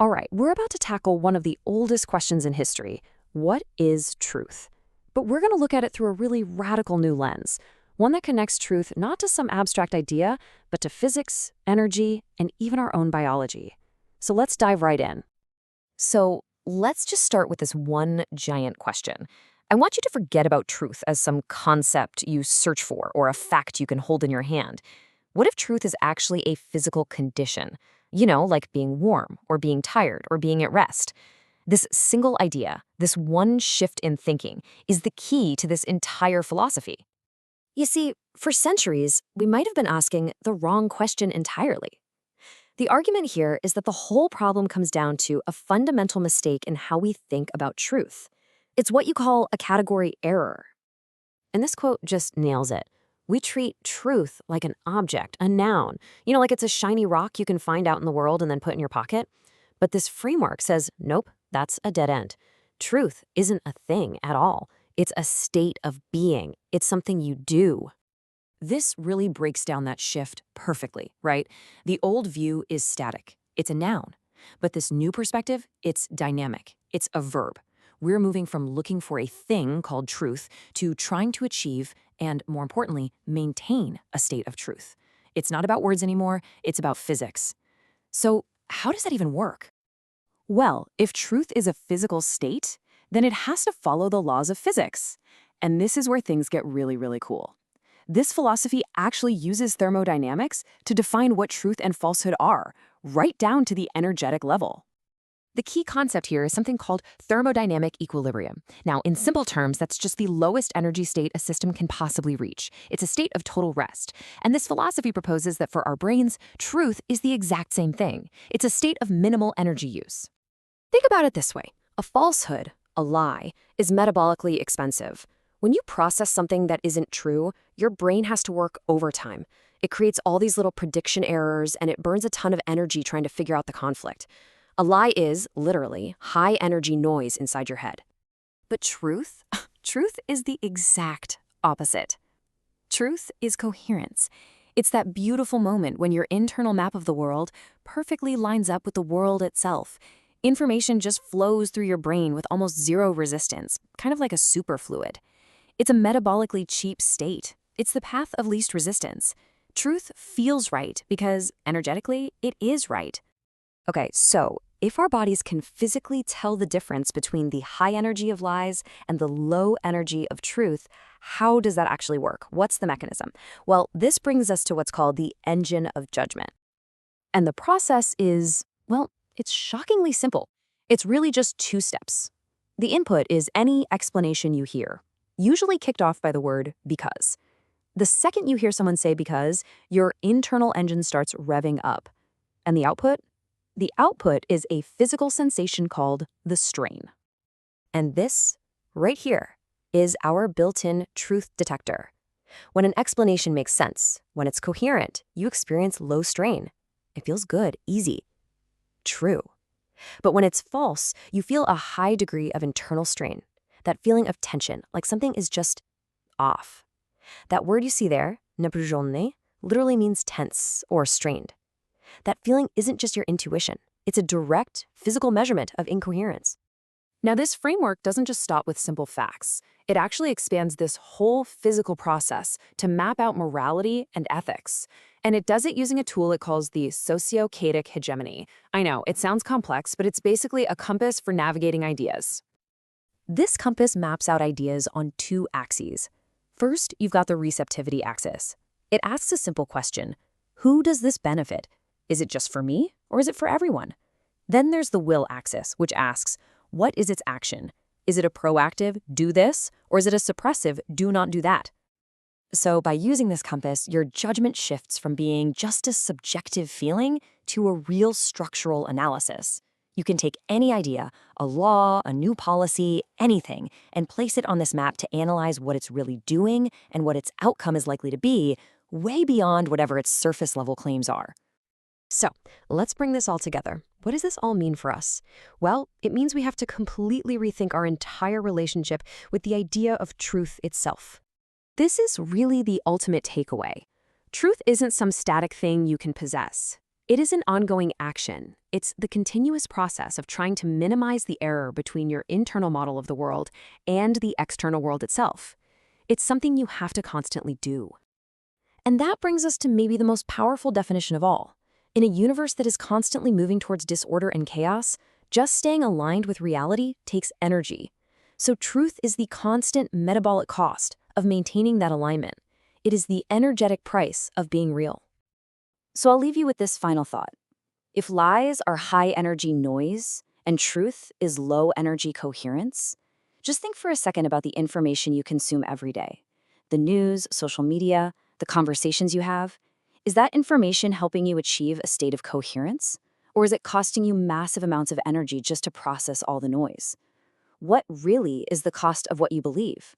All right, we're about to tackle one of the oldest questions in history. What is truth? But we're going to look at it through a really radical new lens, one that connects truth not to some abstract idea, but to physics, energy, and even our own biology. So let's dive right in. So let's just start with this one giant question. I want you to forget about truth as some concept you search for or a fact you can hold in your hand. What if truth is actually a physical condition? You know, like being warm or being tired or being at rest. This single idea, this one shift in thinking, is the key to this entire philosophy. You see, for centuries, we might have been asking the wrong question entirely. The argument here is that the whole problem comes down to a fundamental mistake in how we think about truth. It's what you call a category error. And this quote just nails it. We treat truth like an object, a noun. Like it's a shiny rock you can find out in the world and then put in your pocket. But this framework says, nope, that's a dead end. Truth isn't a thing at all. It's a state of being. It's something you do. This really breaks down that shift perfectly, right? The old view is static. It's a noun. But this new perspective, it's dynamic. It's a verb. We're moving from looking for a thing called truth to trying to achieve and, more importantly, maintain a state of truth. It's not about words anymore. It's about physics. So how does that even work? Well, if truth is a physical state, then it has to follow the laws of physics. And this is where things get really, really cool. This philosophy actually uses thermodynamics to define what truth and falsehood are, right down to the energetic level. The key concept here is something called thermodynamic equilibrium. Now, in simple terms, that's just the lowest energy state a system can possibly reach. It's a state of total rest. And this philosophy proposes that for our brains, truth is the exact same thing. It's a state of minimal energy use. Think about it this way. A falsehood, a lie, is metabolically expensive. When you process something that isn't true, your brain has to work overtime. It creates all these little prediction errors, and it burns a ton of energy trying to figure out the conflict. A lie is, literally, high-energy noise inside your head. But truth? Truth is the exact opposite. Truth is coherence. It's that beautiful moment when your internal map of the world perfectly lines up with the world itself. Information just flows through your brain with almost zero resistance, kind of like a superfluid. It's a metabolically cheap state. It's the path of least resistance. Truth feels right because, energetically, it is right. Okay, so if our bodies can physically tell the difference between the high energy of lies and the low energy of truth, how does that actually work? What's the mechanism? Well, this brings us to what's called the engine of judgment. And the process is, well, it's shockingly simple. It's really just two steps. The input is any explanation you hear, usually kicked off by the word because. The second you hear someone say because, your internal engine starts revving up. And the output? The output is a physical sensation called the strain. And this, right here, is our built-in truth detector. When an explanation makes sense, when it's coherent, you experience low strain. It feels good, easy, true. But when it's false, you feel a high degree of internal strain, that feeling of tension, like something is just off. That word you see there, напряженный, literally means tense or strained. That feeling isn't just your intuition. It's a direct, physical measurement of incoherence. Now, this framework doesn't just stop with simple facts. It actually expands this whole physical process to map out morality and ethics. And it does it using a tool it calls the Sociocadic hegemony. I know, it sounds complex, but it's basically a compass for navigating ideas. This compass maps out ideas on two axes. First, you've got the receptivity axis. It asks a simple question. Who does this benefit? Is it just for me, or is it for everyone? Then there's the will axis, which asks, what is its action? Is it a proactive, do this, or is it a suppressive, do not do that? So by using this compass, your judgment shifts from being just a subjective feeling to a real structural analysis. You can take any idea, a law, a new policy, anything, and place it on this map to analyze what it's really doing and what its outcome is likely to be, way beyond whatever its surface-level claims are. So, let's bring this all together. What does this all mean for us? Well, it means we have to completely rethink our entire relationship with the idea of truth itself. This is really the ultimate takeaway. Truth isn't some static thing you can possess. It is an ongoing action. It's the continuous process of trying to minimize the error between your internal model of the world and the external world itself. It's something you have to constantly do. And that brings us to maybe the most powerful definition of all. In a universe that is constantly moving towards disorder and chaos, just staying aligned with reality takes energy. So truth is the constant metabolic cost of maintaining that alignment. It is the energetic price of being real. So I'll leave you with this final thought. If lies are high-energy noise and truth is low-energy coherence, just think for a second about the information you consume every day. The news, social media, the conversations you have. Is that information helping you achieve a state of coherence? Or is it costing you massive amounts of energy just to process all the noise? What really is the cost of what you believe?